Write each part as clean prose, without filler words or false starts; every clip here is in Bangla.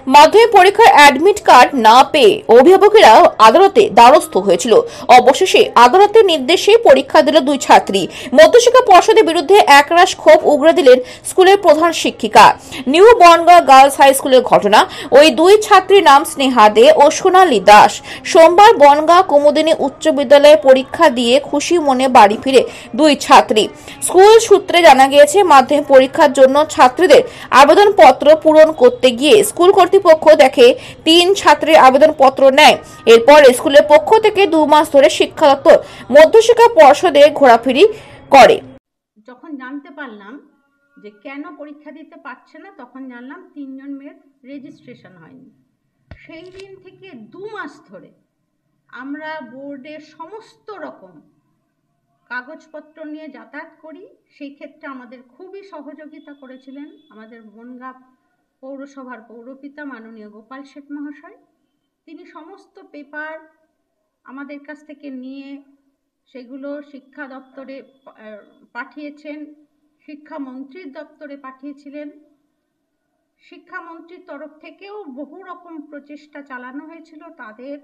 মাধ্যমিক পরীক্ষার অ্যাডমিট কার্ড না পেয়ে অভিভাবকেরা আদালতে দ্বারস্থ হয়েছিল। অবশেষে আদালতের নির্দেশে পরীক্ষা দিল দুই ছাত্রী। মধ্যশিক্ষা পর্ষদের বিরুদ্ধে একরাশ ক্ষোভ উগরে দিলেন স্কুলের প্রধান শিক্ষিকা। নিউ বনগাঁ গার্লস হাই স্কুলের ঘটনা। ওই দুই ছাত্রীর নাম স্নেহা দে ও সোনালী দাস। সোমবার বনগাঁ কুমুদিনী উচ্চ বিদ্যালয়ে পরীক্ষা দিয়ে খুশি মনে বাড়ি ফিরে দুই ছাত্রী। স্কুল সূত্রে জানা গিয়েছে, মাধ্যমিক পরীক্ষার জন্য ছাত্রীদের আবেদনপত্র পূরণ করতে গিয়ে স্কুল কর্তৃপক্ষ দেখে 3 ছাত্রীর আবেদনপত্র নেয়। এরপর স্কুলের পক্ষ থেকে 2 মাস ধরে শিক্ষা দপ্তর মধ্যশিক্ষা পর্ষদে ঘোরাফেরি করে। যখন জানতে পারলাম যে কেন পরীক্ষা দিতে পারছে না, তখন জানলাম 3 জন মেয়ের রেজিস্ট্রেশন হয়নি। সেই দিন থেকে 2 মাস ধরে আমরা বোর্ডের সমস্ত রকম কাগজপত্র নিয়ে যাতায়াত করি। সেই ক্ষেত্রে আমাদের খুবই সহযোগিতা করেছিলেন আমাদের বনগাঁ পৌরসভার পৌরপিতা মাননীয় গোপাল শেঠ মহাশয়। তিনি সমস্ত পেপার আমাদের কাছ থেকে নিয়ে সেগুলো শিক্ষা দপ্তরে পাঠিয়েছেন, শিক্ষামন্ত্রীর দপ্তরে পাঠিয়েছিলেন। শিক্ষামন্ত্রীর তরফ থেকেও বহু রকম প্রচেষ্টা চালানো হয়েছিল। তাদের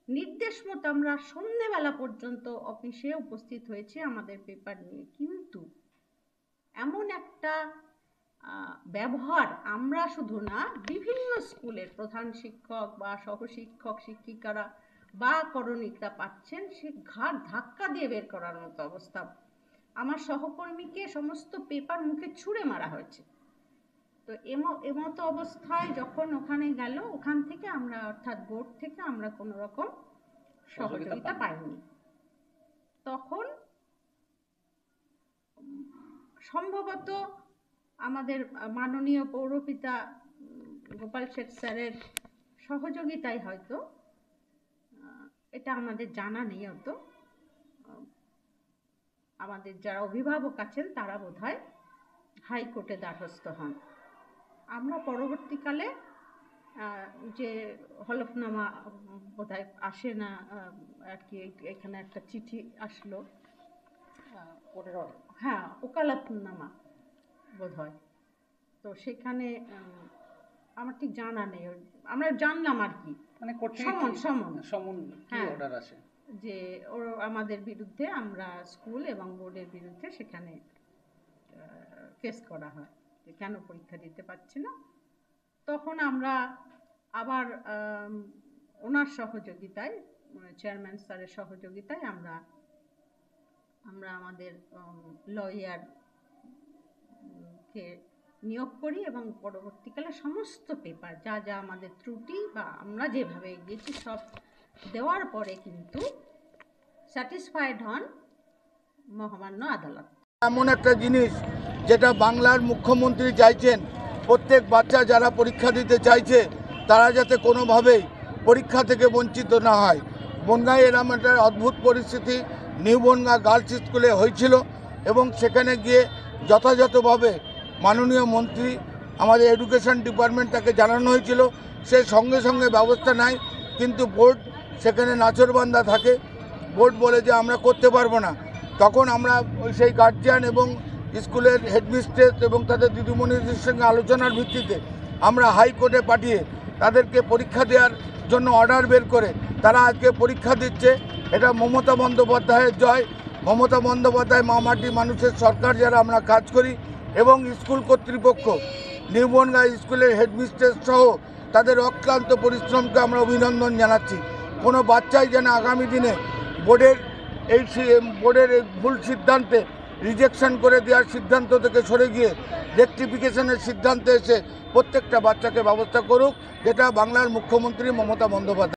নির্দেশ মতো আমরা সন্ধ্যেবেলা পর্যন্ত অফিসে উপস্থিত হয়েছি আমাদের পেপার নিয়ে। কিন্তু এমন একটা ব্যবহার আমরা শুধু না, বিভিন্ন স্কুলের প্রধান শিক্ষক বা সহশিক্ষক শিক্ষিকারা বা করণিকরা পাচ্ছেন, সে ঘাড় ধাক্কা দিয়ে বের করার মতো অবস্থা। আমার সহকর্মীকে সমস্ত পেপার মুখে ছুঁড়ে মারা হয়েছে। তো এমতো অবস্থায় যখন ওখানে গেল, ওখান থেকে আমরা অর্থাৎ বোর্ড থেকে আমরা কোনো রকম সহযোগিতা পাইনি। তখন সম্ভবত আমাদের মাননীয় পৌরপিতা গোপাল শেঠ স্যারের সহযোগিতায় হয়তো, এটা আমাদের জানা নেই, হয়তো আমাদের যারা অভিভাবক আছেন তারা বোধহয় হাইকোর্টে দ্বারস্থ হন। আমরা পরবর্তীকালে যে হলফনামা বোধহয় আসে না আর কি, এখানে একটা চিঠি আসলো, হ্যাঁ ওকালতনামা বোধহয়, তো সেখানে আমার ঠিক জানা নেই, আমরা জানলাম আর কি, মানে সমন অর্ডার আসে যে ওর আমাদের বিরুদ্ধে, আমরা স্কুল এবং বোর্ডের বিরুদ্ধে সেখানে কেস করা হয় যে কেন পরীক্ষা দিতে পারছি না। তখন আমরা আবার ওনার সহযোগিতায়, চেয়ারম্যান স্যারের সহযোগিতায় আমরা আমাদের লয়ারকে নিয়োগ করি এবং পরবর্তীকালে সমস্ত পেপার যা যা আমাদের ত্রুটি বা আমরা যেভাবে এগিয়েছি সব দেওয়ার পরে কিন্তু স্যাটিসফাইড হন মহামান্য আদালত। এমন একটা জিনিস যেটা বাংলার মুখ্যমন্ত্রী চাইছেন, প্রত্যেক বাচ্চা যারা পরীক্ষা দিতে চাইছে তারা যাতে কোনোভাবেই পরীক্ষা থেকে বঞ্চিত না হয়। বনগাঁয় এরকম একটা অদ্ভুত পরিস্থিতি নিউ বনগাঁ গার্লস স্কুলে হয়েছিল এবং সেখানে গিয়ে যথাযথভাবে মাননীয় মন্ত্রী, আমাদের এডুকেশন ডিপার্টমেন্ট, তাকে জানানো হয়েছিল। সে সঙ্গে সঙ্গে ব্যবস্থা নেয়, কিন্তু বোর্ড সেখানে নাচরবান্ধা থাকে। বোর্ড বলে যে আমরা করতে পারবো না। তখন আমরা সেই গার্জিয়ান এবং স্কুলের হেডমিস্ট্রেস এবং তাদের দিদিমণিদের সঙ্গে আলোচনার ভিত্তিতে আমরা হাইকোর্টে পাঠিয়ে তাদেরকে পরীক্ষা দেওয়ার জন্য অর্ডার বের করে তারা আজকে পরীক্ষা দিচ্ছে। এটা মমতা বন্দ্যোপাধ্যায়ের জয়। মমতা বন্দ্যোপাধ্যায়, মামাটি মানুষের সরকার যারা আমরা কাজ করি, এবং স্কুল কর্তৃপক্ষ, নিউ বনগাঁ স্কুলের হেডমিস্ট্রেস সহ তাদের অক্লান্ত পরিশ্রমকে আমরা অভিনন্দন জানাচ্ছি। কোনো বাচ্চাই যেন আগামী দিনে বোর্ডের ভুল সিদ্ধান্তে রিজেকশন করে দেওয়ার সিদ্ধান্ত থেকে সরে গিয়ে রেকটিফিকেশনের সিদ্ধান্তে এসে প্রত্যেকটা বাচ্চাকে ব্যবস্থা করুক, যেটা বাংলার মুখ্যমন্ত্রী মমতা বন্দ্যোপাধ্যায়।